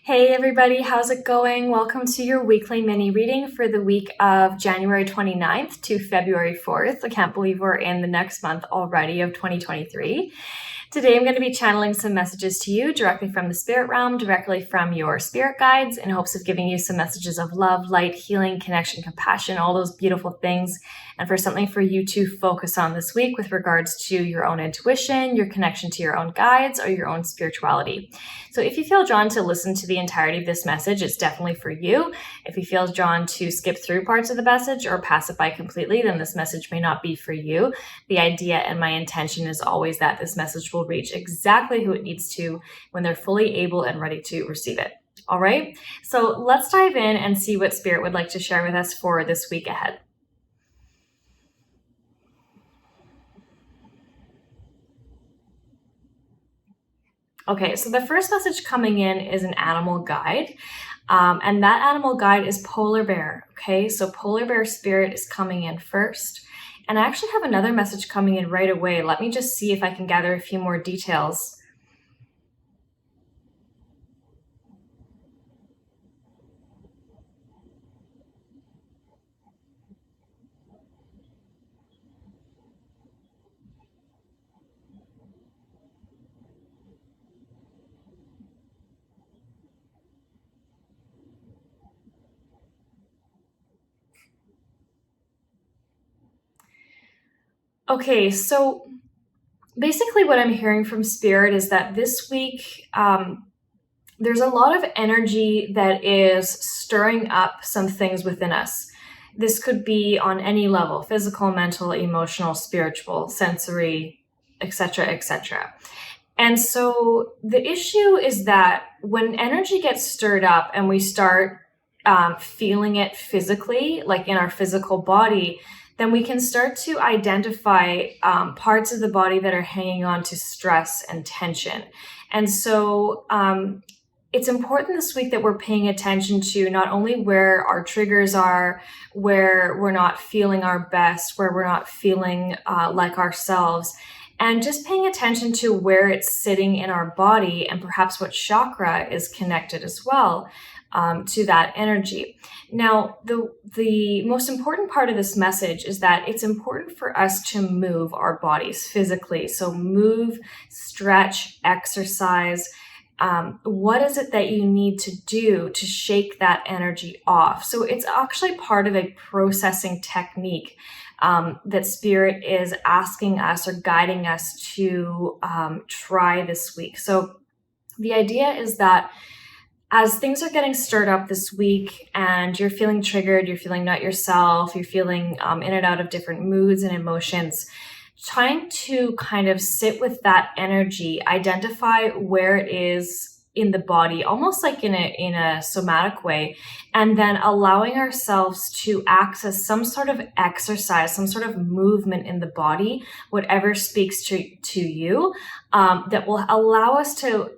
Hey everybody, how's it going? Welcome to your weekly mini reading for the week of January 29th to February 4th. I can't believe we're in the next month already of 2023. Today I'm going to be channeling some messages to you directly from the spirit realm, directly from your spirit guides, in hopes of giving you some messages of love, light, healing, connection, compassion, all those beautiful things, and for something for you to focus on this week with regards to your own intuition, your connection to your own guides, or your own spirituality. So if you feel drawn to listen to the entirety of this message, it's definitely for you. If you feel drawn to skip through parts of the message or pass it by completely, then this message may not be for you. The idea and my intention is always that this message will reach exactly who it needs to when they're fully able and ready to receive it. All right, so let's dive in and see what Spirit would like to share with us for this week ahead. Okay, so the first message coming in is an animal guide, and that animal guide is polar bear. Okay, so polar bear spirit is coming in first, and I actually have another message coming in right away. Let me just see if I can gather a few more details. Okay, so basically what I'm hearing from Spirit is that this week, there's a lot of energy that is stirring up some things within us. This could be on any level: physical, mental, emotional, spiritual, sensory, etc., etc. And so the issue is that when energy gets stirred up and we start feeling it physically, like in our physical body, then we can start to identify parts of the body that are hanging on to stress and tension. And so it's important this week that we're paying attention to not only where our triggers are, where we're not feeling our best, where we're not feeling like ourselves, and just paying attention to where it's sitting in our body and perhaps what chakra is connected as well to that energy. Now, the most important part of this message is that it's important for us to move our bodies physically. So move, stretch, exercise. What is it that you need to do to shake that energy off? So it's actually part of a processing technique that Spirit is asking us or guiding us to try this week. So the idea is that as things are getting stirred up this week and you're feeling triggered, you're feeling not yourself, you're feeling in and out of different moods and emotions, trying to kind of sit with that energy, identify where it is in the body, almost like in a somatic way, and then allowing ourselves to access some sort of exercise, some sort of movement in the body, whatever speaks to you, that will allow us to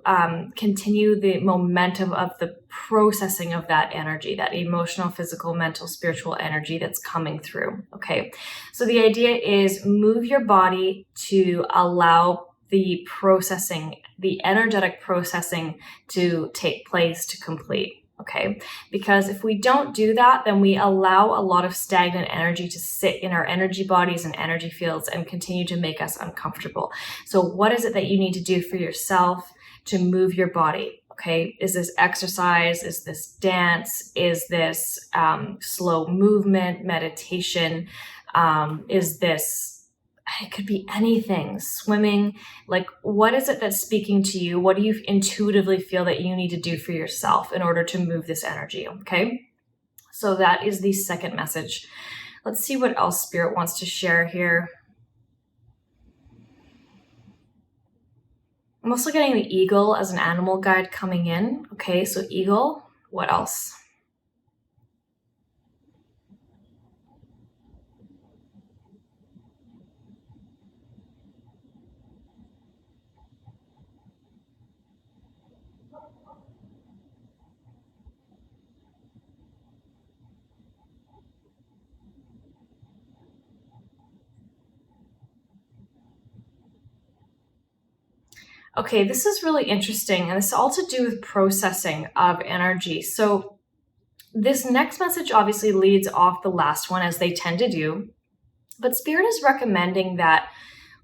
continue the momentum of the processing of that energy, that emotional, physical, mental, spiritual energy that's coming through. Okay, so the idea is move your body to allow the processing, the energetic processing to take place, to complete. Okay, because if we don't do that, then we allow a lot of stagnant energy to sit in our energy bodies and energy fields and continue to make us uncomfortable. So what is it that you need to do for yourself to move your body? Okay, is this exercise? Is this dance? Is this slow movement, meditation? Is this, it could be anything, swimming? Like, what is it that's speaking to you? What do you intuitively feel that you need to do for yourself in order to move this energy? Okay, so that is the second message. Let's see what else Spirit wants to share here. I'm also getting the eagle as an animal guide coming in. Okay, so eagle, what else? Okay, this is really interesting, and this is all to do with processing of energy. So this next message obviously leads off the last one, as they tend to do, but Spirit is recommending that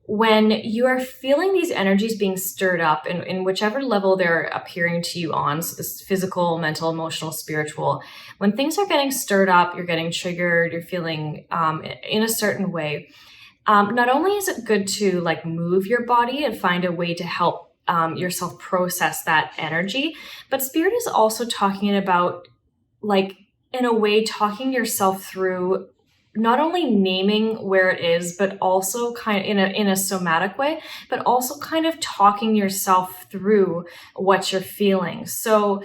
when you are feeling these energies being stirred up in whichever level they're appearing to you on, so this physical, mental, emotional, spiritual, when things are getting stirred up, you're getting triggered, you're feeling in a certain way, not only is it good to like move your body and find a way to help yourself process that energy, but Spirit is also talking about, like, in a way, talking yourself through not only naming where it is, but also kind of in a somatic way, but also kind of talking yourself through what you're feeling. So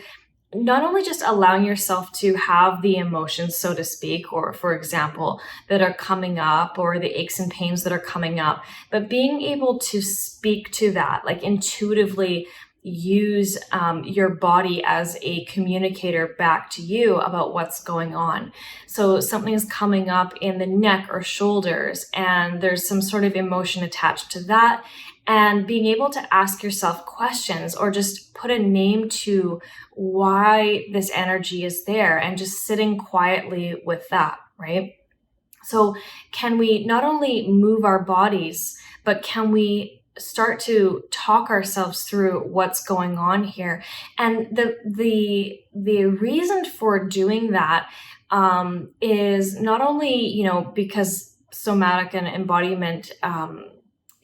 not only just allowing yourself to have the emotions, so to speak, or for example, that are coming up, or the aches and pains that are coming up, but being able to speak to that, like intuitively use your body as a communicator back to you about what's going on. So something is coming up in the neck or shoulders, and there's some sort of emotion attached to that, and being able to ask yourself questions or just put a name to why this energy is there, and just sitting quietly with that, right? So can we not only move our bodies, but can we start to talk ourselves through what's going on here? And the reason for doing that is not only, because somatic and embodiment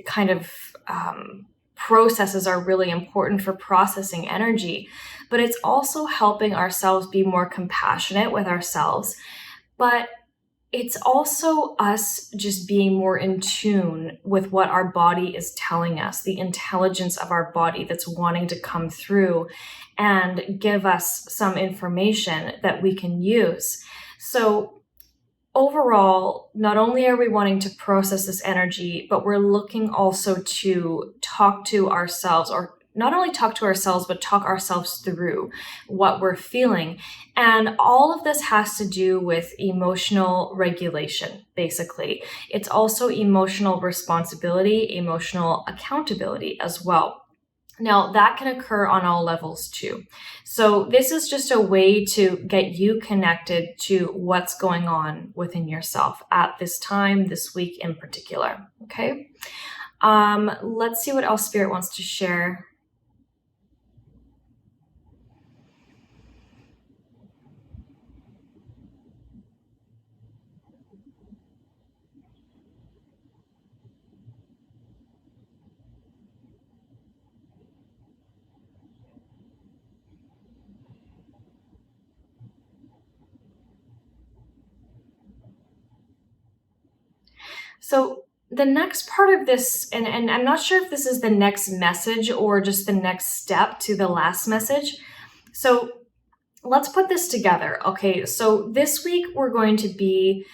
kind of processes are really important for processing energy, but it's also helping ourselves be more compassionate with ourselves. But it's also us just being more in tune with what our body is telling us, the intelligence of our body that's wanting to come through and give us some information that we can use. So overall, not only are we wanting to process this energy, but we're looking also to talk to ourselves, or not only talk to ourselves, but talk ourselves through what we're feeling. And all of this has to do with emotional regulation, basically. It's also emotional responsibility, emotional accountability as well. Now, that can occur on all levels too. So this is just a way to get you connected to what's going on within yourself at this time, this week in particular, okay? Let's see what else Spirit wants to share. So the next part of this, and I'm not sure if this is the next message or just the next step to the last message. So let's put this together. Okay, so this week we're going to be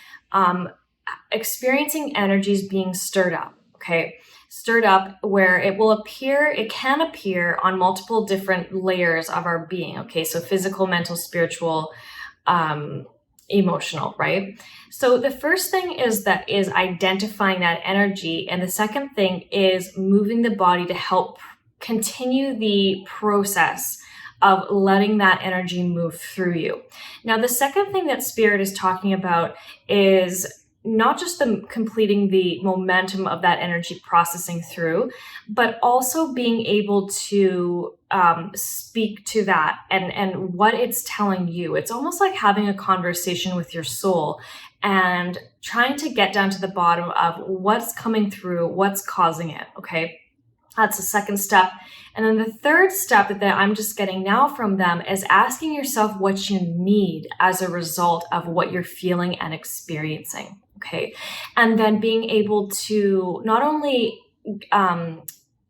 experiencing energies being stirred up. Okay, stirred up where it can appear on multiple different layers of our being. Okay, so physical, mental, spiritual, emotional, right? So the first thing is identifying that energy, and the second thing is moving the body to help continue the process of letting that energy move through you. Now, the second thing that Spirit is talking about is not just completing the momentum of that energy processing through, but also being able to speak to that and what it's telling you. It's almost like having a conversation with your soul and trying to get down to the bottom of what's coming through, what's causing it, okay? That's the second step. And then the third step that I'm just getting now from them is asking yourself what you need as a result of what you're feeling and experiencing, okay? And then being able to not only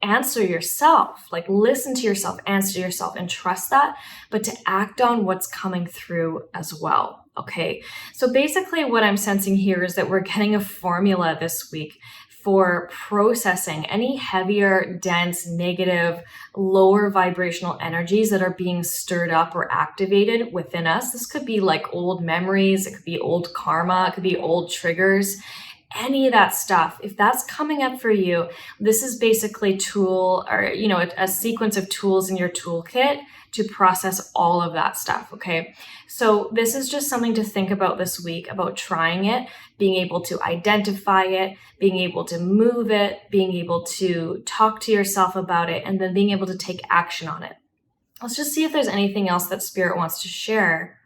answer yourself, like listen to yourself, answer yourself, and trust that, but to act on what's coming through as well. Okay, so basically what I'm sensing here is that we're getting a formula this week for processing any heavier, dense, negative, lower vibrational energies that are being stirred up or activated within us. This could be like old memories, it could be old karma, it could be old triggers. any of that stuff, if that's coming up for you, this is basically a sequence of tools in your toolkit to process all of that stuff, okay? So this is just something to think about this week, about trying it, being able to identify it, being able to move it, being able to talk to yourself about it, and then being able to take action on it. Let's just see if there's anything else that Spirit wants to share.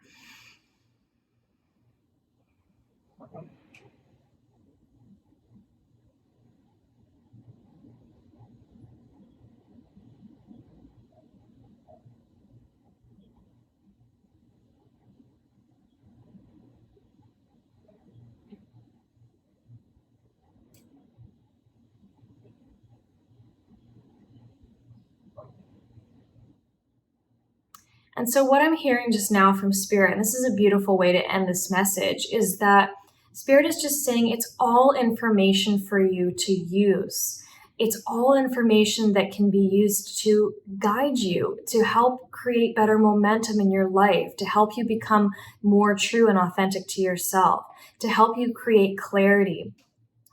And so what I'm hearing just now from Spirit, and this is a beautiful way to end this message, is that Spirit is just saying it's all information for you to use. It's all information that can be used to guide you, to help create better momentum in your life, to help you become more true and authentic to yourself, to help you create clarity.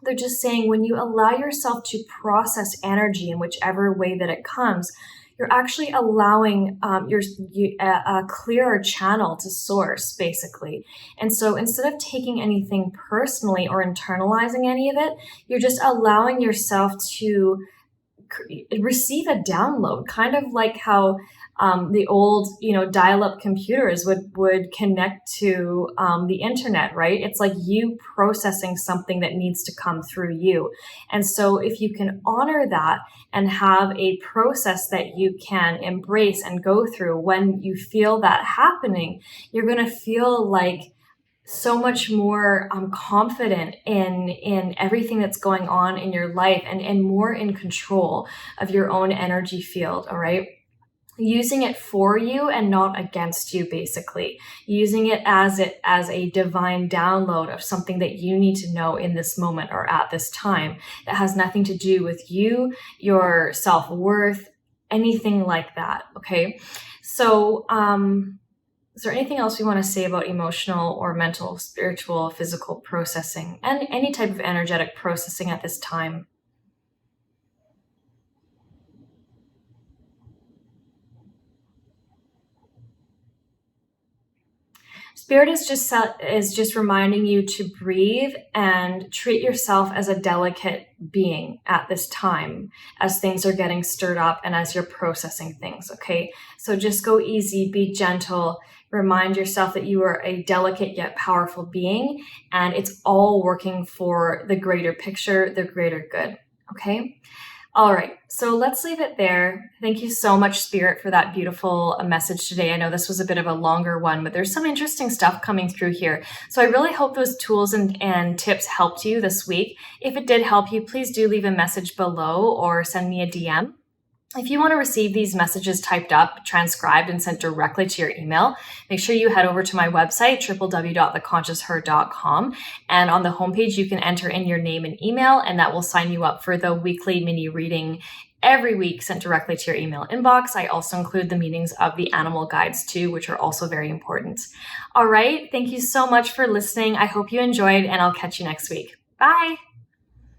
They're just saying when you allow yourself to process energy in whichever way that it comes, you're actually allowing a clearer channel to source, basically. And so instead of taking anything personally or internalizing any of it, you're just allowing yourself to receive a download, kind of like how the old, dial-up computers would connect to the internet, right? It's like you processing something that needs to come through you. And so if you can honor that and have a process that you can embrace and go through, when you feel that happening, you're going to feel like so much more confident in everything that's going on in your life, and more in control of your own energy field, all right? Using it for you and not against you, basically. Using it as a divine download of something that you need to know in this moment or at this time that has nothing to do with you, your self-worth, anything like that, okay? So, is there anything else we want to say about emotional or mental, spiritual, physical processing and any type of energetic processing at this time? Spirit is just reminding you to breathe and treat yourself as a delicate being at this time as things are getting stirred up and as you're processing things, okay? So just go easy, be gentle, remind yourself that you are a delicate yet powerful being, and it's all working for the greater picture, the greater good, okay? All right, so let's leave it there. Thank you so much, Spirit, for that beautiful message today. I know this was a bit of a longer one, but there's some interesting stuff coming through here. So I really hope those tools and tips helped you this week. If it did help you, please do leave a message below or send me a DM. If you want to receive these messages typed up, transcribed, and sent directly to your email, make sure you head over to my website, www.theconsciousher.com. And on the homepage, you can enter in your name and email, and that will sign you up for the weekly mini reading every week sent directly to your email inbox. I also include the meanings of the animal guides too, which are also very important. All right. Thank you so much for listening. I hope you enjoyed, and I'll catch you next week. Bye.